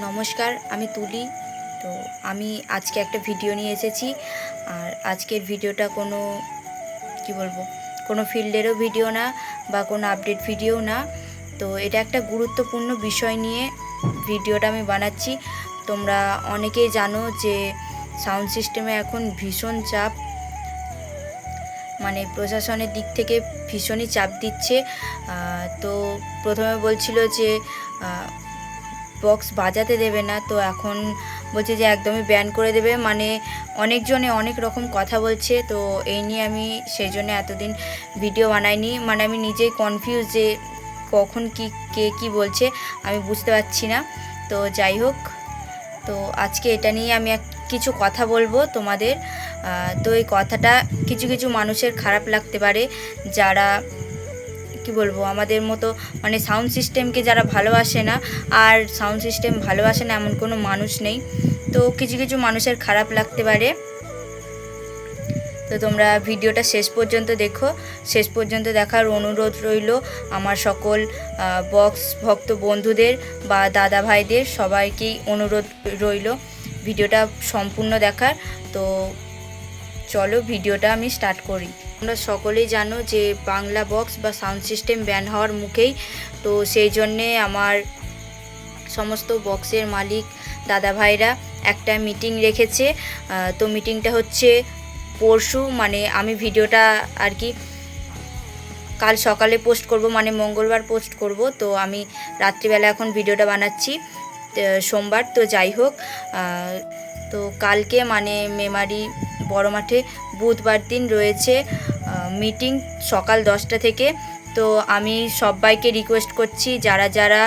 নমস্কার, আমি তুলি। তো আমি আজকে একটা ভিডিও নিয়ে এসেছি। আর আজকের ভিডিওটা কোনো ফিল্ডেরও ভিডিও না বা কোনো আপডেট ভিডিও না। তো এটা একটা গুরুত্বপূর্ণ বিষয় নিয়ে ভিডিওটা আমি বানাচ্ছি। তোমরা অনেকেই জানো যে সাউন্ড সিস্টেমে এখন ভীষণ চাপ, মানে প্রশাসনের দিক থেকে ভীষণই চাপ দিচ্ছে। তো প্রথমে বলছিল যে বক্স বাজাতে দেবে না, তো এখন বলছে যে একদমই ব্যান করে দেবে। মানে অনেকজনে অনেক রকম কথা বলছে। তো এই নিয়ে আমি সেই জন্য এতদিন ভিডিও বানাইনি। মানে আমি নিজেই কনফিউজ যে কখন কে কী বলছে আমি বুঝতে পারছি না। তো যাই হোক, তো আজকে এটা নিয়ে আমি কিছু কথা বলবো তোমাদের। তো এই কথাটা কিছু কিছু মানুষের খারাপ লাগতে পারে, যারা আমাদের মতো মানে সাউন্ড সিস্টেমকে যারা ভালোবাসে না। আর সাউন্ড সিস্টেম ভালোবাসে না এমন কোনো মানুষ নেই। তো কিছু কিছু মানুষের খারাপ লাগতে পারে। তো তোমরা ভিডিওটা শেষ পর্যন্ত দেখো। শেষ পর্যন্ত দেখার অনুরোধ রইল আমার সকল বক্স ভক্ত বন্ধুদের বা দাদা ভাইদের, সবাইকেই অনুরোধ রইল ভিডিওটা সম্পূর্ণ দেখার। তো চলো ভিডিওটা আমি স্টার্ট করি। তোমরা সকলেই জানো যে বাংলা বক্স বা সাউন্ড সিস্টেম ব্যান হওয়ার মুখেই। তো সেই জন্যে আমার সমস্ত বক্সের মালিক দাদা ভাইরা একটা মিটিং রেখেছে। তো মিটিংটা হচ্ছে পরশু, মানে আমি ভিডিওটা আর কি কাল সকালে পোস্ট করব, মানে মঙ্গলবার পোস্ট করব। তো আমি রাত্রিবেলা এখন ভিডিওটা বানাচ্ছি সোমবার। তো যাই হোক, তো কালকে মানে মেমারি বড় মাঠে বুধবার দিন রয়েছে মিটিং সকাল 10টা থেকে। তো আমি সবাইকে রিকোয়েস্ট করছি, যারা যারা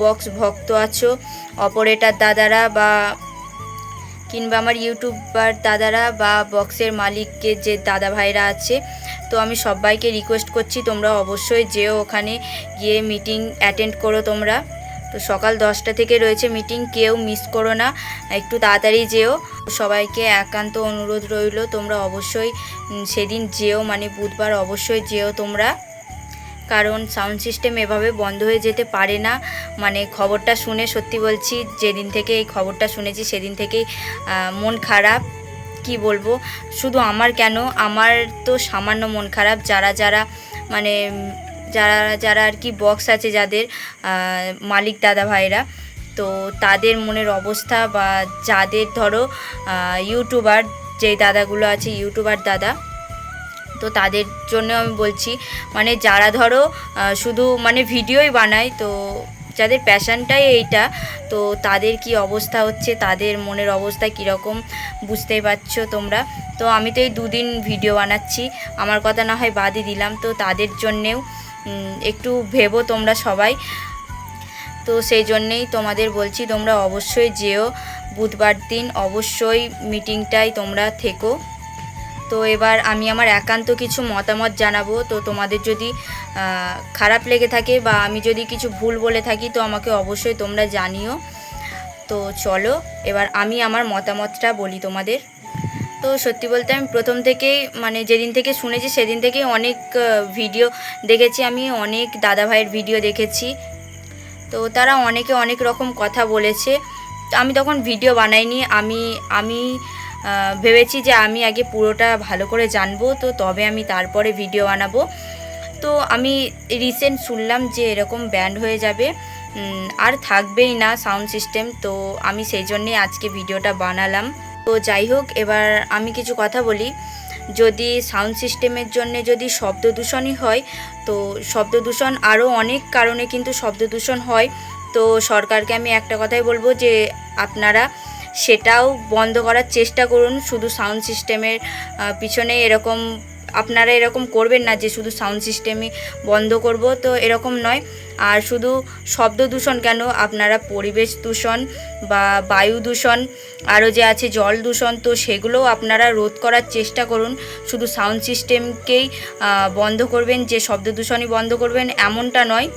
বক্স ভক্ত আছো, অপারেটর দাদারা বা কিংবা আমার ইউটিউবার দাদারা বা বক্সের মালিককে যে দাদা ভাইরা আছে, তো আমি সবাইকে রিকোয়েস্ট করছি তোমরা অবশ্যই যেও, ওখানে গিয়ে মিটিং অ্যাটেন্ড করো তোমরা। তো সকাল 10টা থেকে রয়েছে মিটিং, কেউ মিস করো না, একটু তাড়াতাড়ি যেও। সবাইকে একান্ত অনুরোধ রইল তোমরা অবশ্যই সেদিন যেও, মানে বুধবার অবশ্যই যেও তোমরা, কারণ সাউন্ড সিস্টেম এভাবে বন্ধ হয়ে যেতে পারে না। মানে খবরটা শুনে সত্যি বলছি, যেদিন থেকে এই খবরটা শুনেছি সেদিন থেকেই মন খারাপ। কি বলবো, শুধু আমার কেন, আমার তো সামান্য মন খারাপ, যারা যারা মানে যারা যারা আর কি বক্স আছে, যাদের মালিক দাদা ভাইরা, তো তাদের মনের অবস্থা, বা যাদের ধরো ইউটিউবার যে দাদাগুলো আছে, ইউটিউবার দাদা, তো তাদের জন্য আমি বলছি, মানে যারা ধরো শুধু মানে ভিডিওই বানায়, তো যাদের প্যাশনটাই এইটা, তো তাদের কি অবস্থা হচ্ছে, তাদের মনের অবস্থা কীরকম বুঝতেই পারছো তোমরা। তো আমি তো এই দুদিন ভিডিও বানাচ্ছি, আমার কথা না হয় বাদই দিলাম, তো তাদের জন্যেও একটু ভেবো তোমরা সবাই। তো সেই জন্যেই তোমাদের বলছি তোমরা অবশ্যই যেও, বুধবার দিন অবশ্যই মিটিংটাই তোমরা থেকো। তো এবার আমি আমার একান্ত কিছু মতামত জানাবো। তো তোমাদের যদি খারাপ লেগে থাকে বা আমি যদি কিছু ভুল বলে থাকি, তো আমাকে অবশ্যই তোমরা জানিও। তো চলো এবার আমি আমার মতামতটা বলি তোমাদের। তো সত্যি বলতে আমি প্রথম থেকেই, মানে যেদিন থেকে শুনেছি সেদিন থেকেই অনেক ভিডিও দেখেছি, আমি অনেক দাদা ভাইয়ের ভিডিও দেখেছি। তো তারা অনেকে অনেক রকম কথা বলেছে। আমি তখন ভিডিও বানাইনি, আমি ভেবেছি যে আমি আগে পুরোটা ভালো করে জানবো, তো তবে আমি তারপরে ভিডিও বানাবো। তো আমি রিসেন্ট শুনলাম যে এরকম ব্যান্ড হয়ে যাবে, আর থাকবেই না সাউন্ড সিস্টেম। তো আমি সেই জন্যেই আজকে ভিডিওটা বানালাম। তো যাই হোক, এবার আমি কিছু কথা বলি। যদি সাউন্ড সিস্টেমের জন্য যদি শব্দ দূষণই হয়, তো শব্দ দূষণ আরও অনেক কারণে কিন্তু শব্দ দূষণ হয়। তো সরকারকে আমি একটা কথাই বলবো যে আপনারা সেটাও বন্ধ করার চেষ্টা করুন। শুধু সাউন্ড সিস্টেমের পিছনে আপনারা এরকম করবেন না যে শুধু সাউন্ড সিস্টেমই বন্ধ করব, তো এরকম নয়। আর শুধু শব্দ দূষণ কেন, আপনারা পরিবেশ দূষণ বা বায়ু দূষণ, আরও যে আছে জল দূষণ, তো সেগুলোও আপনারা রোধ করার চেষ্টা করুন। শুধু সাউন্ড সিস্টেমকেই বন্ধ করবেন, যে শব্দ দূষণই বন্ধ করবেন এমনটা নয়।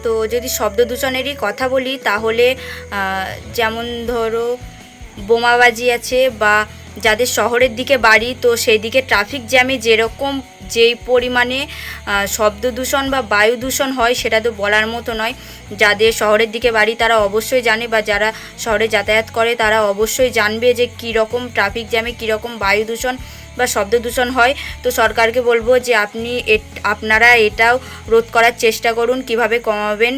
তো যদি শব্দ দূষণেরই কথা বলি, তাহলে যেমন ধরো বোমাবাজি আছে, বা যাদের শহরের দিকে বাড়ি, তো সেই দিকে ট্রাফিক জ্যামে যেরকম যেই পরিমাণে শব্দ দূষণ বা বায়ু দূষণ হয় সেটা তো বলার মতো নয়। যাদের শহরের দিকে বাড়ি তারা অবশ্যই জানে, বা যারা শহরে যাতায়াত করে তারা অবশ্যই জানবে যে কীরকম ট্রাফিক জ্যামে কীরকম বায়ু দূষণ বা শব্দ দূষণ হয়। তো সরকারকে বলবো যে আপনারা এটাও রোধ করার চেষ্টা করুন, কিভাবে কমাবেন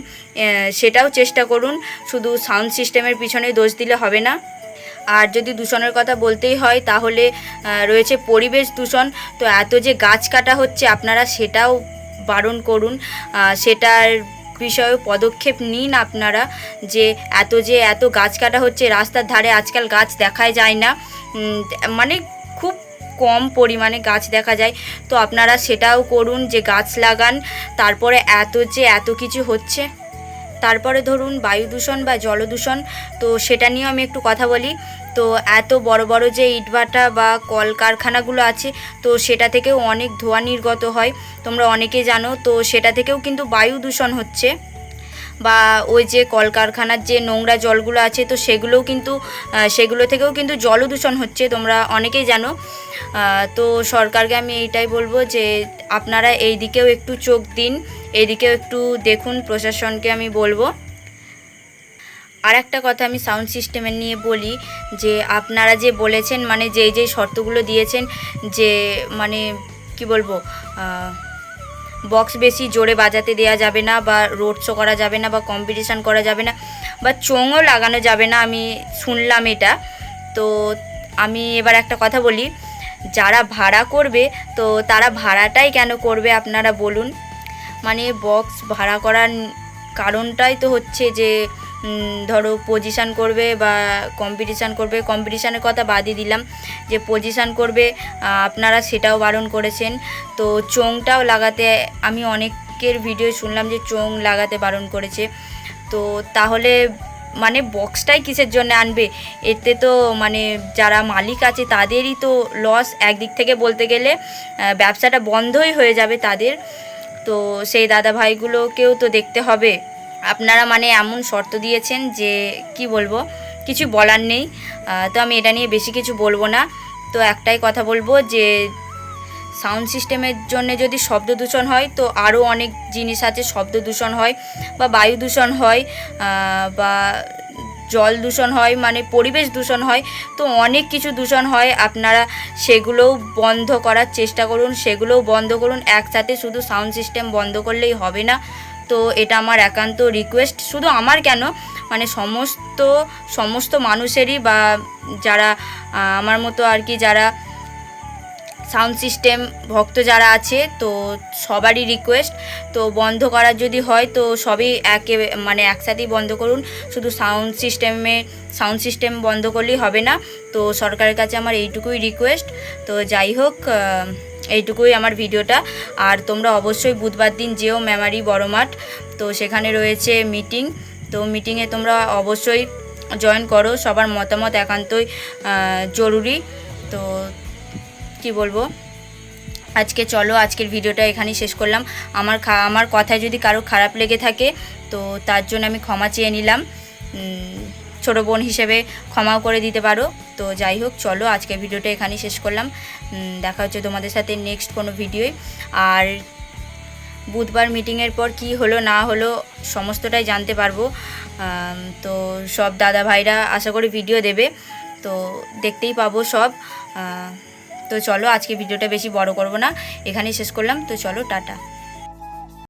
সেটাও চেষ্টা করুন। শুধু সাউন্ড সিস্টেমের পিছনে দোষ দিলে হবে না। আর যদি দূষণের কথা বলতেই হয় তাহলে রয়েছে পরিবেশ দূষণ। তো এত যে গাছ কাটা হচ্ছে আপনারা সেটাও বারণ করুন, সেটার বিষয়ে পদক্ষেপ নিন আপনারা। যে এত গাছ কাটা হচ্ছে, রাস্তার ধারে আজকাল গাছ দেখাই যায় না, মানে খুব কম পরিমাণে গাছ দেখা যায়। তো আপনারা সেটাও করুন যে গাছ লাগান। তারপরে এত কিছু হচ্ছে, তারপরে ধরুন বায়ু দূষণ বা জলদূষণ, তো সেটা নিয়েও আমি একটু কথা বলি। তো এত বড় বড় যে ইটভাটা বা কলকারখানাগুলো আছে, তো সেটা থেকেও অনেক ধোঁয়া নির্গত হয়, তোমরা অনেকে জানো। তো সেটা থেকেও কিন্তু বায়ু দূষণ হচ্ছে। বা ওই যে কলকারখানার যে নোংরা জলগুলো আছে, তো সেগুলো থেকেও কিন্তু জলদূষণ হচ্ছে, তোমরা অনেকেই জানো। তো সরকারকে আমি এইটাই বলবো যে আপনারা এই দিকেও একটু চোখ দিন, এই দিকেও একটু দেখুন, প্রশাসনকে আমি বলবো। আর একটা কথা আমি সাউন্ড সিস্টেমের নিয়ে বলি, যে আপনারা যে বলেছেন, মানে যেই শর্তগুলো দিয়েছেন, যে মানে কি বলবো, বক্স বেশি জোরে বাজাতে দেওয়া যাবে না, বা রোড শো করা যাবে না, বা কম্পিটিশান করা যাবে না, বা চোঙও লাগানো যাবে না, আমি শুনলাম এটা। তো আমি এবার একটা কথা বলি, যারা ভাড়া করবে তো তারা ভাড়াটাই কেন করবে আপনারা বলুন। মানে বক্স ভাড়া করার কারণটাই তো হচ্ছে যে ধরো পজিশান করবে বা কম্পিটিশান করবে। কম্পিটিশানের কথা বাদই দিলাম, যে পজিশান করবে আপনারা সেটাও বারণ করেছেন। তো চোঙটাও লাগাতে, আমি অনেকের ভিডিও শুনলাম যে চোঙ লাগাতে বারণ করেছে। তো তাহলে মানে বক্সটাই কিসের জন্য আনবে? এতে তো মানে যারা মালিক আছে তাদেরই তো লস, একদিক থেকে বলতে গেলে ব্যবসাটা বন্ধই হয়ে যাবে তাদের। তো সেই দাদা ভাইগুলোকেও তো দেখতে হবে। আপনারা মানে এমন শর্ত দিয়েছেন যে কি বলবো, কিছু বলার নেই। তো আমি এটা নিয়ে বেশি কিছু বলবো না। তো একটাই কথা বলবো যে সাউন্ড সিস্টেমের জন্য যদি শব্দ দূষণ হয়, তো আরও অনেক জিনিস আছে, শব্দ দূষণ হয় বা বায়ু দূষণ হয় বা জল দূষণ হয়, মানে পরিবেশ দূষণ হয়। তো অনেক কিছু দূষণ হয়, আপনারা সেগুলোও বন্ধ করার চেষ্টা করুন, সেগুলোও বন্ধ করুন। একসাথে শুধু সাউন্ড সিস্টেম বন্ধ করলেই হবে না। তো এটা আমার একান্ত রিকোয়েস্ট, শুধু আমার কেন, মানে সমস্ত মানুষেরই, বা যারা আমার মতো আর কি, যারা সাউন্ড সিস্টেম ভক্ত যারা আছে, তো সবারই রিকোয়েস্ট। তো বন্ধ করার যদি হয় তো সবই একসাথেই বন্ধ করুন, শুধু সাউন্ড সিস্টেম বন্ধ করলেই হবে না। তো সরকারের কাছে আমার এইটুকুই রিকোয়েস্ট। তো যাই হোক, এইটুকুই আমার ভিডিওটা। আর তোমরা অবশ্যই বুধবার দিন যেও মেমারি বড় মাঠ, তো সেখানে রয়েছে মিটিং। তো মিটিংয়ে তোমরা অবশ্যই জয়েন করো, সবার মতামত একান্তই জরুরি। তো কি বলবো, আজকের ভিডিওটা এখানেই শেষ করলাম। আমার কথায় যদি কারো খারাপ লেগে থাকে তো তার জন্য আমি ক্ষমা চেয়ে নিলাম, ছোটো বোন হিসেবে ক্ষমাও করে দিতে পারো। তো যাই হোক, চলো আজকের ভিডিওটা এখানেই শেষ করলাম। দেখা হচ্ছে তোমাদের সাথে নেক্সট কোনো ভিডিওয়। আর বুধবার মিটিংয়ের পর কি হলো না হলো সমস্তটাই জানতে পারবো। তো সব দাদা ভাইরা আশা করি ভিডিও দেবে, তো দেখতেই পাবো সব। তো চলো আজকে ভিডিওটা বেশি বড় করব না, এখানেই শেষ করলাম। তো চলো, টাটা।